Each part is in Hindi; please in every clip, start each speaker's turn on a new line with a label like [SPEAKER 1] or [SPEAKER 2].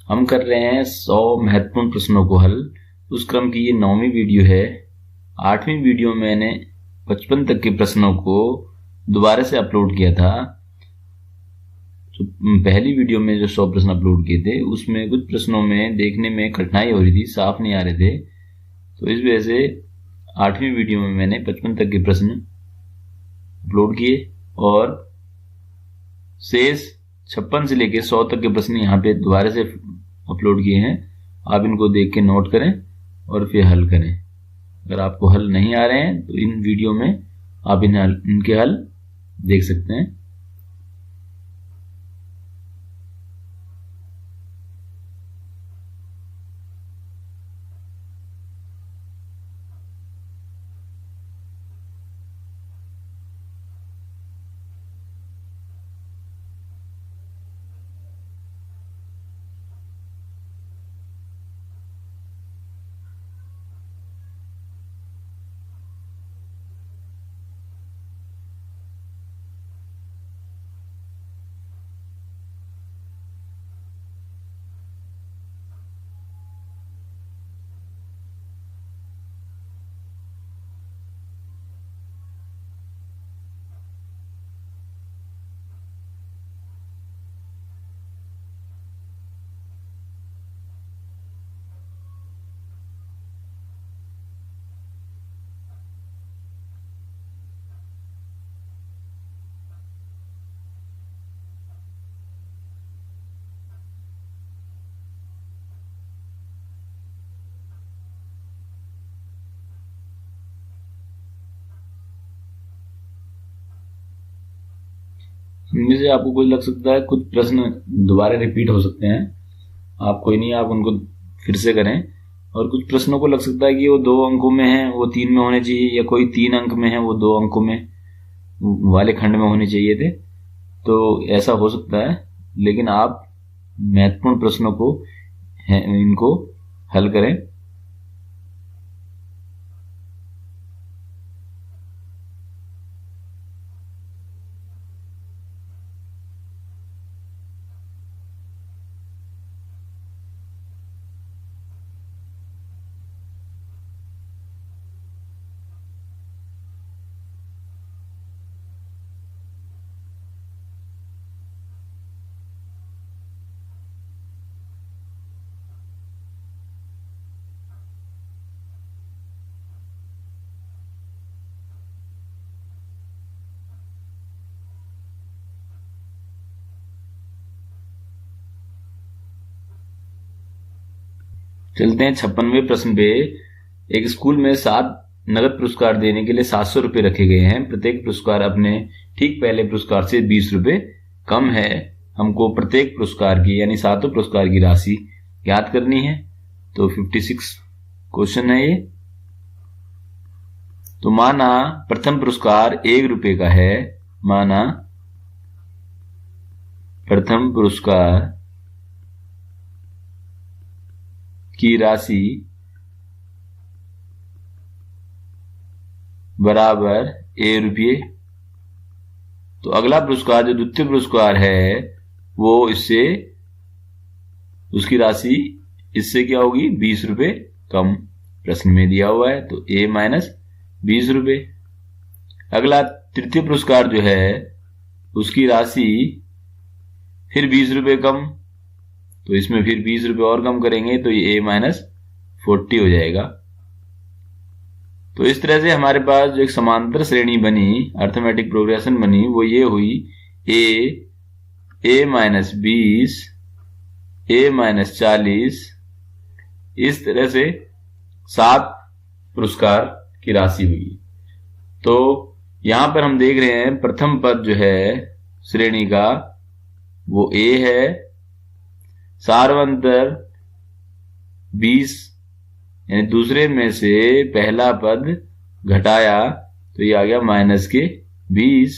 [SPEAKER 1] हम कर रहे हैं 100 महत्वपूर्ण प्रश्नों को हल। उस क्रम की ये 9वीं वीडियो है। 8वीं वीडियो में मैंने 55 तक के प्रश्नों को दोबारा से अपलोड किया था। तो पहली वीडियो में जो 100 प्रश्न अपलोड किए थे उसमें कुछ प्रश्नों में देखने में कठिनाई हो रही थी, साफ नहीं आ रहे थे। तो इस वजह से 8वीं वीडियो में मैंने 55 तक के प्रश्न अपलोड किए और शेष 56 से लेकर 100 तक के प्रश्न यहाँ पे दोबारा से अपलोड किए हैं। आप इनको देख के नोट करें और फिर हल करें। अगर आपको हल नहीं आ रहे हैं तो इन वीडियो में आप इनके हल देख सकते हैं। इनमें से आपको कुछ लग सकता है, कुछ प्रश्न दोबारा रिपीट हो सकते हैं। आप कोई नहीं, आप उनको फिर से करें। और कुछ प्रश्नों को लग सकता है कि वो 2 अंकों में है, वो 3 में होने चाहिए, या कोई 3 अंक में है, वो 2 अंकों में वाले खंड में होने चाहिए थे। तो ऐसा हो सकता है, लेकिन आप महत्वपूर्ण प्रश्नों को इनको हल करें। चलते हैं 56वें प्रश्न पे। एक स्कूल में 7 नगद पुरस्कार देने के लिए 700 रुपए रखे गए हैं। प्रत्येक पुरस्कार अपने ठीक पहले पुरस्कार से 20 रुपए कम है। हमको प्रत्येक पुरस्कार की यानी 7 पुरस्कार की राशि ज्ञात करनी है। तो 56 क्वेश्चन है ये। तो माना प्रथम पुरस्कार 1 रुपए का है। माना प्रथम पुरस्कार की राशि बराबर A रुपये। तो अगला पुरस्कार जो द्वितीय पुरस्कार है वो इससे उसकी राशि इससे क्या होगी, 20 रुपए कम प्रश्न में दिया हुआ है। तो A माइनस 20 रुपए। अगला तृतीय पुरस्कार जो है उसकी राशि फिर 20 रुपए कम, तो इसमें फिर 20 रुपए और कम करेंगे तो ये A माइनस 40 हो जाएगा। तो इस तरह से हमारे पास जो एक समांतर श्रेणी बनी, अर्थमेटिक प्रोग्रेशन बनी, वो ये हुई A माइनस 20, A माइनस 40। इस तरह से 7 पुरस्कार की राशि हुई। तो यहां पर हम देख रहे हैं प्रथम पद जो है श्रेणी का वो A है। सार्वंतर 20 यानी दूसरे में से पहला पद घटाया तो ये आ गया माइनस के 20।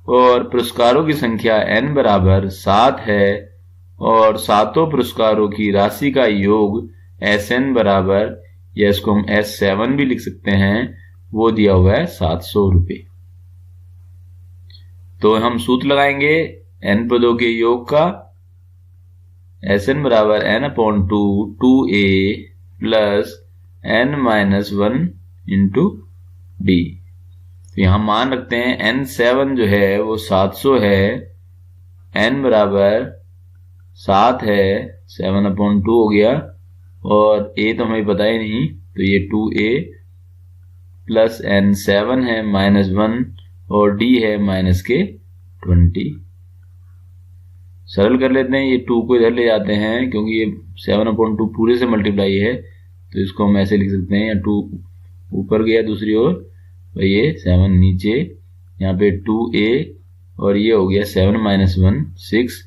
[SPEAKER 1] और पुरस्कारों की संख्या n बराबर 7 है और 7 पुरस्कारों की राशि का योग Sn बराबर, या इसको हम S7 भी लिख सकते हैं, वो दिया हुआ है 700 रुपए। तो हम सूत्र लगाएंगे n पदों के योग का। Sn बराबर n/2 2a plus n-1 into D. तो यहां मान रखते हैं n7 जो है वो 700 है, n बराबर 7 है, 7/2 हो गया, और a तो हमें पता ही नहीं, तो ये 2a प्लस n7 है -1 और d है -20। सरल कर लेते हैं, ये 2 को इधर ले जाते हैं क्योंकि ये 7/2 पूरे से मल्टीप्लाई है, तो इसको हम ऐसे लिख सकते हैं, या 2 ऊपर गया दूसरी ओर, तो ये 7 नीचे, यहाँ पे 2a और ये हो गया 7 - 1 6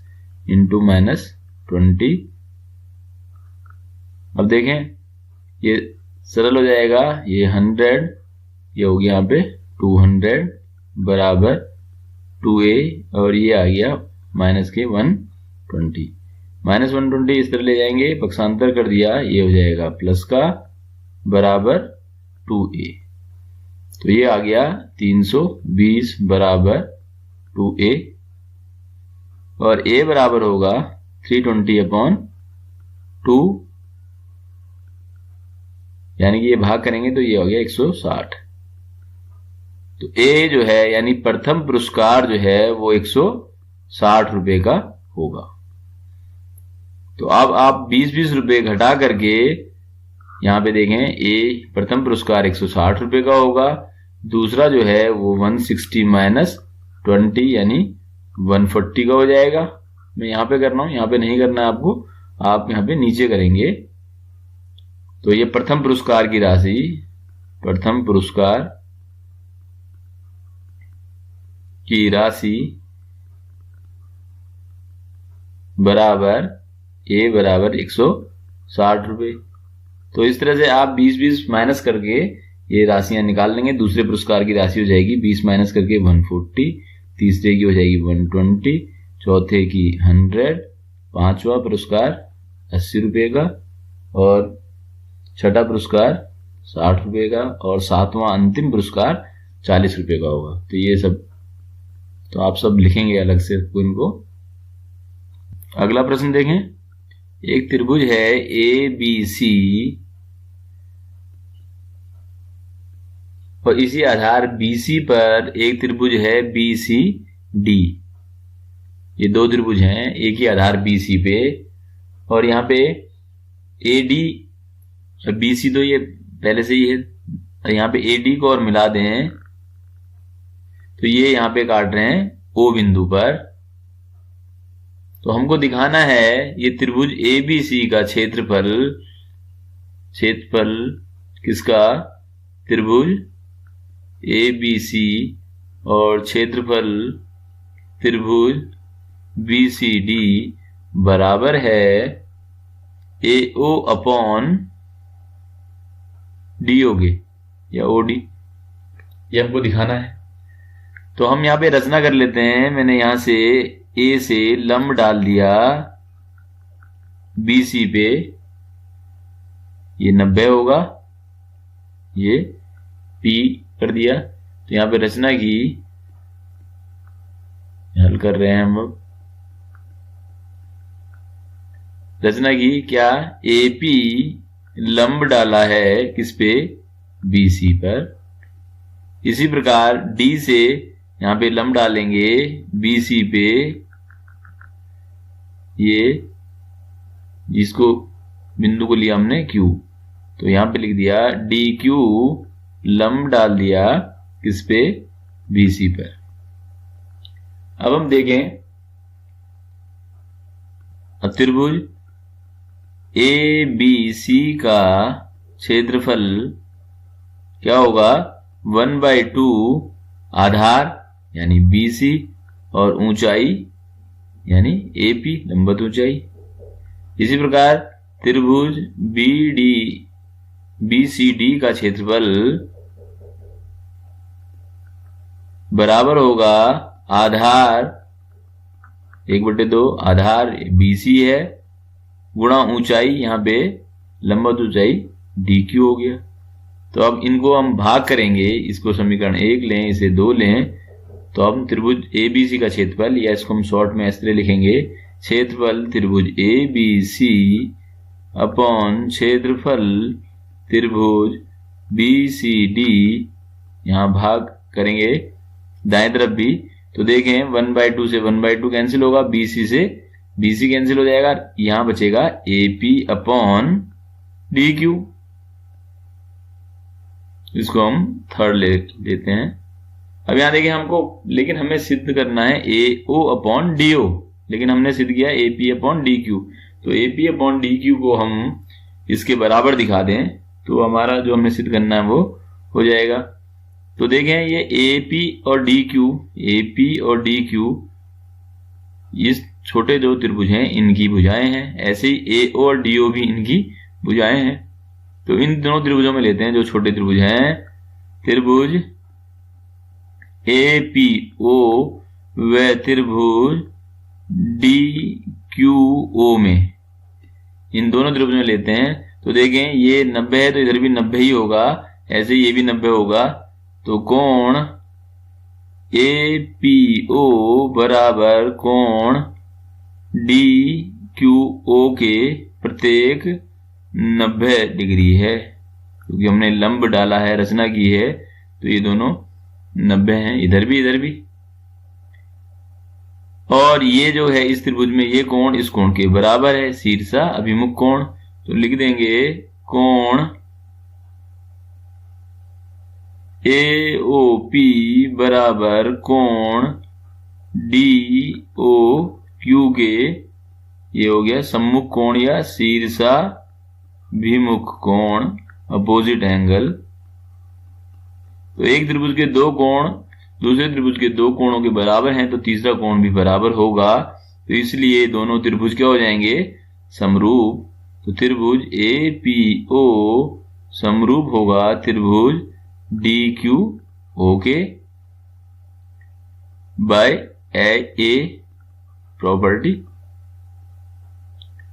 [SPEAKER 1] इंटू -20। अब देखें ये सरल हो जाएगा, ये 100, ये हो गया यहाँ पे 200 बराबर 2a और ये आ गया -120। -120 इस तरह ले जाएंगे, पक्षांतर कर दिया, ये हो जाएगा प्लस का बराबर 2a, तो ये आ गया 320 बराबर 2a, और a बराबर होगा 320/2, यानी कि ये भाग करेंगे तो ये हो गया 160। तो a जो है यानी प्रथम पुरस्कार जो है वो 160 रुपए का होगा। तो अब आप 20-20 रुपए घटा करके यहां पे देखें, a प्रथम पुरस्कार 160 रुपए का होगा, दूसरा जो है वो 160 - 20 यानी 140 का हो जाएगा। मैं यहां पे कर रहा हूं, यहां पे नहीं करना है आपको, आप यहां पे नीचे करेंगे। तो ये प्रथम पुरस्कार की राशि, प्रथम पुरस्कार की राशि बराबर a बराबर 160 रुपए। तो इस तरह से आप 20-20 माइनस करके ये राशियां निकाल लेंगे। दूसरे पुरस्कार की राशि हो जाएगी 20 माइनस करके 140, तीसरे की हो जाएगी 120, चौथे की 100, पांचवा पुरस्कार 80 रुपए का, और छठा पुरस्कार 60 रुपए का, और सातवां अंतिम पुरस्कार 40 रुपए का होगा। तो ये सब तो आप सब लिखेंगे अलग से इनको। अगला प्रश्न देखें, एक त्रिभुज है ABC और इसी आधार BC पर एक त्रिभुज है BCD। ये दो त्रिभुज हैं एक ही आधार BC पे, और यहाँ पे AD BC तो ये पहले से ही है, और यहाँ पे AD को और मिला दें तो ये यहाँ पे काट रहे हैं O बिंदु पर। तो हमको दिखाना है ये त्रिभुज ABC का क्षेत्रफल किसका, त्रिभुज ABC और क्षेत्रफल त्रिभुज BCD बराबर है AO/DOG या OD, ये हमको दिखाना है। तो हम यहाँ पे रचना कर लेते हैं। मैंने यहां से A से लंब डाल दिया BC पे, ये 90 होगा, ये P कर दिया। तो यहां पे रचना की, हल कर रहे हैं हम अब, रचना की क्या, AP लंब डाला है किस पे, BC पर। इसी प्रकार D से यहां पे लंब डालेंगे BC पे, ये जिसको बिंदु को लिया हमने Q, तो यहां पे लिख दिया DQ लंब डाल दिया किस पे, BC पर। अब हम देखें त्रिभुज ABC का क्षेत्रफल क्या होगा, 1/2 आधार यानी BC और ऊंचाई यानी AP लंबवत ऊंचाई। इसी प्रकार त्रिभुज BCD का क्षेत्रफल बराबर होगा आधार 1/2 आधार BC है गुणा ऊंचाई, यहाँ पे लंबवत ऊंचाई DQ हो गया। तो अब इनको हम भाग करेंगे, इसको समीकरण 1 लें, इसे 2 लें, तो हम त्रिभुज ABC का क्षेत्रफल, या इसको हम शॉर्ट में इस तरह लिखेंगे क्षेत्रफल त्रिभुज ABC अपॉन क्षेत्रफल त्रिभुज BCD, यहाँ भाग करेंगे दाएं तरफ भी, तो देखें 1/2 से 1/2 कैंसिल होगा, BC से BC कैंसिल हो जाएगा, यहां बचेगा AP अपॉन DQ। इसको हम थर्ड लेते हैं। अब यहां देखिए हमको, लेकिन हमें सिद्ध करना है AO अपॉन DO, लेकिन हमने सिद्ध किया AP अपॉन DQ। तो AP अपॉन DQ को हम इसके बराबर दिखा दें तो हमारा जो हमने सिद्ध करना है वो हो जाएगा। तो देखें ये AP और DQ इस छोटे जो त्रिभुज हैं इनकी भुजाएं हैं, ऐसे ही AO और DO भी इनकी भुजाएं हैं। तो इन दोनों त्रिभुजों में लेते हैं जो छोटे त्रिभुज हैं, त्रिभुज APO व त्रिभुज DQO में, इन दोनों त्रिभुज में लेते हैं। तो देखें ये 90 है तो इधर भी 90 ही होगा, ऐसे ये भी 90 होगा। तो कोण APO बराबर कोण DQO के प्रत्येक 90 डिग्री है, क्योंकि हमने लंब डाला है, रचना की है, तो ये दोनों 90 हैं, इधर भी। और ये जो है इस त्रिभुज में ये कोण इस कोण के बराबर है, शीर्षा अभिमुख कोण। तो लिख देंगे कोण AOP बराबर कोण DOQ के, ये हो गया सम्मुख कोण या शीर्षाभिमुख कोण, अपोजिट एंगल। तो एक त्रिभुज के दो कोण दूसरे त्रिभुज के दो कोणों के बराबर हैं, तो तीसरा कोण भी बराबर होगा, तो इसलिए दोनों त्रिभुज क्या हो जाएंगे, समरूप। तो त्रिभुज APO समरूप होगा त्रिभुज DQO के बाय A प्रॉपर्टी।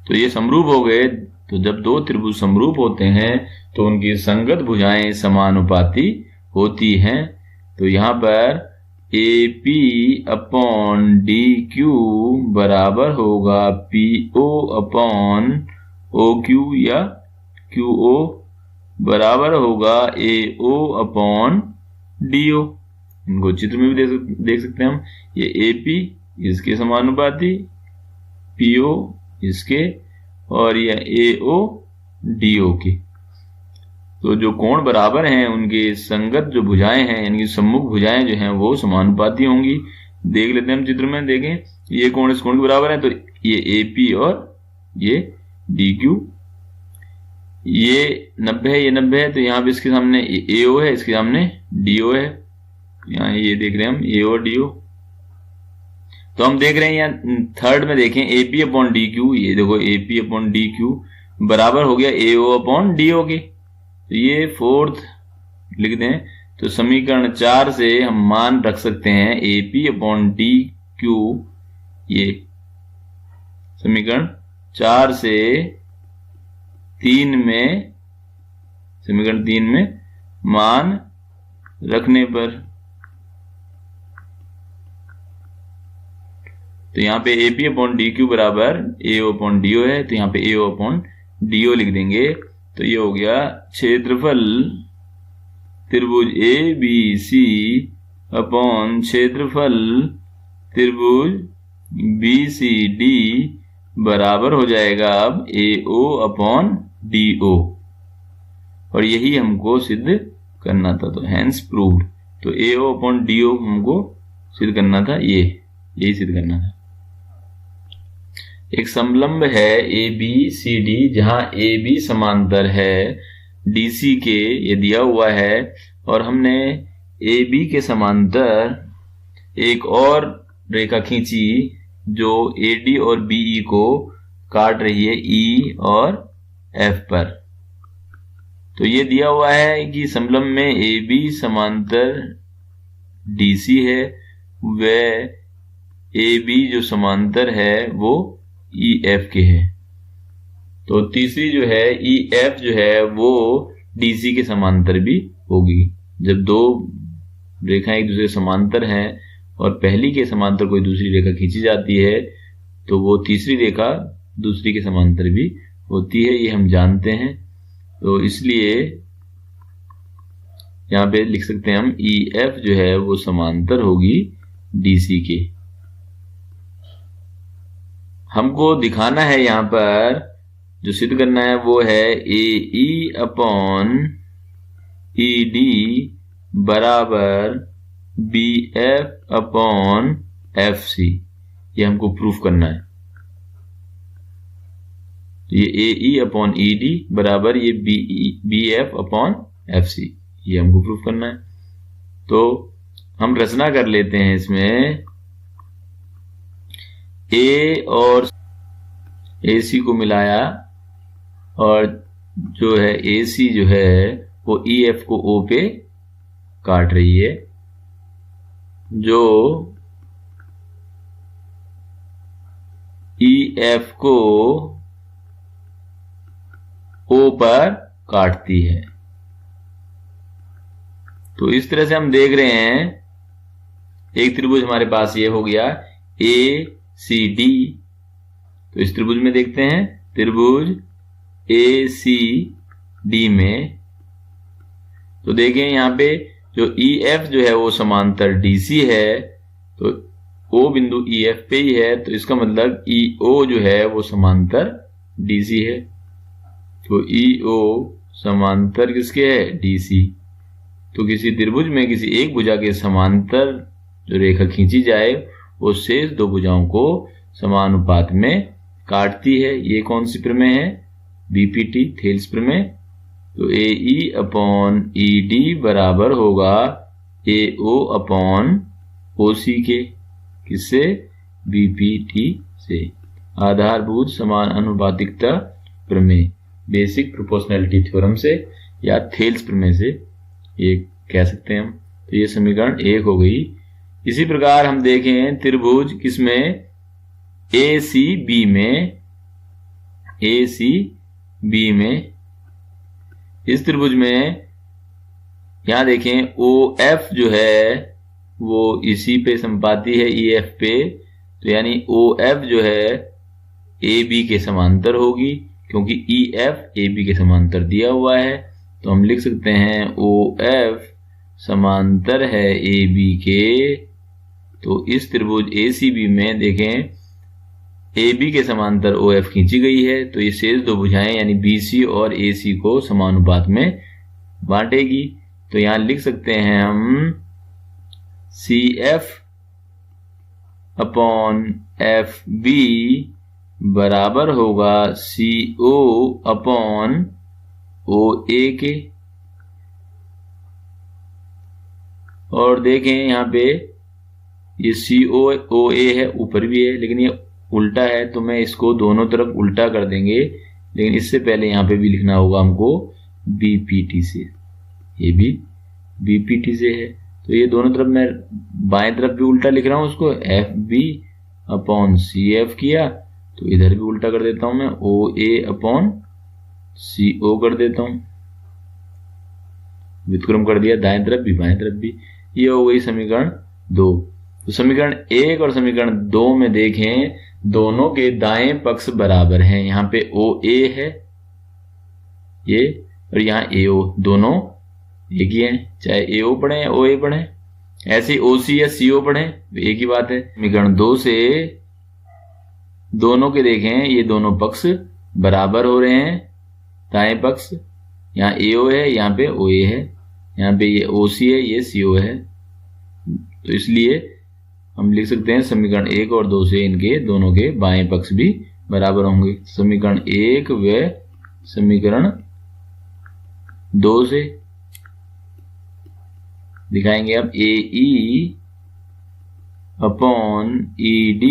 [SPEAKER 1] तो ये समरूप हो गए। तो जब दो त्रिभुज समरूप होते हैं तो उनकी संगत भुजाएं समानुपाती होती हैं। तो यहां पर AP अपॉन DQ बराबर होगा PO अपॉन OQ, या QO बराबर होगा AO अपॉन DO। इनको चित्र में भी देख सकते हैं हम, ये AP इसके समानुपाती, PO इसके, और यह AO DO के। तो जो कोण बराबर हैं उनके संगत जो भुजाएं हैं, यानी सम्मुख भुजाएं जो हैं वो समानुपाती होंगी। देख लेते हैं हम चित्र में, देखें ये कोण इस कोण के बराबर है, तो ये AP और ये DQ, ये 90 है, ये 90 है, तो यहाँ पे इसके सामने AO है, इसके सामने DO है। यहाँ ये देख रहे हैं हम AO और DO। तो हम देख रहे हैं यहाँ थर्ड में देखें AP अपॉन DQ, ये देखो AP अपॉन DQ बराबर हो गया AO अपॉन DO के। तो ये फोर्थ लिख दें। तो समीकरण 4 से हम मान रख सकते हैं AP अपॉन DQ, ये समीकरण 4 से समीकरण 3 में मान रखने पर, तो यहाँ पे AP अपॉन DQ बराबर AO अपॉन DO है, तो यहाँ पे AO अपॉन DO लिख देंगे। तो ये हो गया क्षेत्रफल त्रिभुज ABC अपॉन क्षेत्रफल त्रिभुज BCD बराबर हो जाएगा अब AO अपॉन DO, और यही हमको सिद्ध करना था। तो हैंस प्रूव्ड। तो AO अपॉन DO हमको सिद्ध करना था, यही सिद्ध करना था। एक समलंब है ABCD, जहां AB समांतर है DC के, ये दिया हुआ है, और हमने AB के समांतर एक और रेखा खींची जो AD और BE को काट रही है E और F पर। तो ये दिया हुआ है कि समलंब में AB समांतर DC है, व AB जो समांतर है वो EF के है। तो तीसरी जो है EF जो है वो DC के समांतर भी होगी। जब दो रेखाएं एक दूसरे के समांतर हैं और पहली के समांतर कोई दूसरी रेखा खींची जाती है तो वो तीसरी रेखा दूसरी के समांतर भी होती है, ये हम जानते हैं। तो इसलिए यहाँ पे लिख सकते हैं हम EF जो है वो समांतर होगी DC के। हमको दिखाना है यहाँ पर, जो सिद्ध करना है वो है AE अपॉन ED बराबर BF अपॉन FC, ये हमको प्रूफ करना है। तो ये AE अपॉन ED बराबर ये BF अपॉन FC, ये हमको प्रूफ करना है। तो हम रचना कर लेते हैं इसमें, A और AC को मिलाया और जो है AC जो है वो EF को O पे काट रही है, जो EF को O पर काटती है। तो इस तरह से हम देख रहे हैं, एक त्रिभुज हमारे पास ये हो गया ACD। तो इस त्रिभुज में देखते हैं, त्रिभुज ACD में तो देखें यहाँ पे जो EF जो है वो समांतर DC है, तो O बिंदु EF पे ही है, तो इसका मतलब EO जो है वो समांतर DC है। तो EO समांतर किसके है? DC। तो किसी त्रिभुज में किसी एक भुजा के समांतर जो रेखा खींची जाए वो शेष दो भुजाओं को समानुपात में काटती है। ये कौन सी प्रमेय है? BPT, थेल्स प्रमेय। तो AE अपॉन ED बराबर होगा AO अपॉन OC के, किससे? BPT से। आधारभूत समान अनुपातिकता प्रमेय, बेसिक प्रोपोर्शनैलिटी थ्योरम से या थेल्स प्रमेय से ये कह सकते हैं हम। तो ये समीकरण 1 हो गई। इसी प्रकार हम देखें त्रिभुज किसमें? ACB में। ACB में इस त्रिभुज में यहां देखें OF जो है वो इसी पे संपाती है, EF पे। तो यानी OF जो है AB के समांतर होगी, क्योंकि EF AB के समांतर दिया हुआ है। तो हम लिख सकते हैं OF समांतर है AB के। तो इस त्रिभुज ACB में देखें AB के समांतर OF खींची गई है, तो ये शेष दो भुजाएं यानी BC और AC को समानुपात में बांटेगी। तो यहां लिख सकते हैं हम CF अपॉन FB बराबर होगा CO अपॉन OA के। और देखें यहाँ पे ये COA है, ऊपर भी है, लेकिन ये उल्टा है, तो मैं इसको दोनों तरफ उल्टा कर देंगे। लेकिन इससे पहले यहाँ पे भी लिखना होगा हमको BPT से, ये भी BPT से है। तो ये दोनों तरफ मैं बाएं तरफ भी उल्टा लिख रहा हूँ, उसको FB अपॉन CF किया, तो इधर भी उल्टा कर देता हूं मैं, OA अपॉन CO कर देता हूं, व्युत्क्रम कर दिया, दाएं तरफ भी बाएं तरफ भी। ये हो गई समीकरण 2। तो समीकरण 1 और समीकरण 2 में देखें दोनों के दाएं पक्ष बराबर हैं। यहाँ पे OA है ये, और यहाँ AO, दोनों एक ही है, चाहे AO पढ़े या OA पढ़े। ऐसे OC या CO पढ़े, एक ही बात है। समीकरण 2 से दोनों के देखें ये दोनों पक्ष बराबर हो रहे हैं, दाएं पक्ष, यहाँ AO है, यहाँ पे OA है, यहाँ पे ये OC है, ये CO है। तो इसलिए हम लिख सकते हैं समीकरण 1 और 2 से इनके दोनों के बाएं पक्ष भी बराबर होंगे। समीकरण 1 व समीकरण 2 से दिखाएंगे अब AE अपॉन ED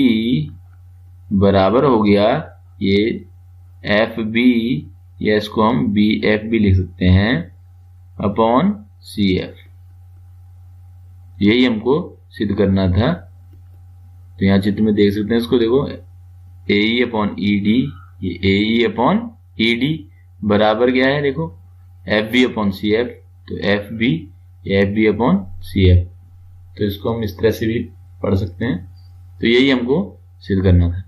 [SPEAKER 1] बराबर हो गया ये FB, या इसको हम BF भी लिख सकते हैं, अपॉन CF। यही हमको सिद्ध करना था। तो यहाँ चित्र में देख सकते हैं इसको, देखो AE अपॉन ED, ये AE अपॉन ED बराबर क्या है, देखो FB अपॉन CF। तो FB अपॉन CF। तो इसको हम इस तरह से भी पढ़ सकते हैं। तो यही हमको सिद्ध करना था।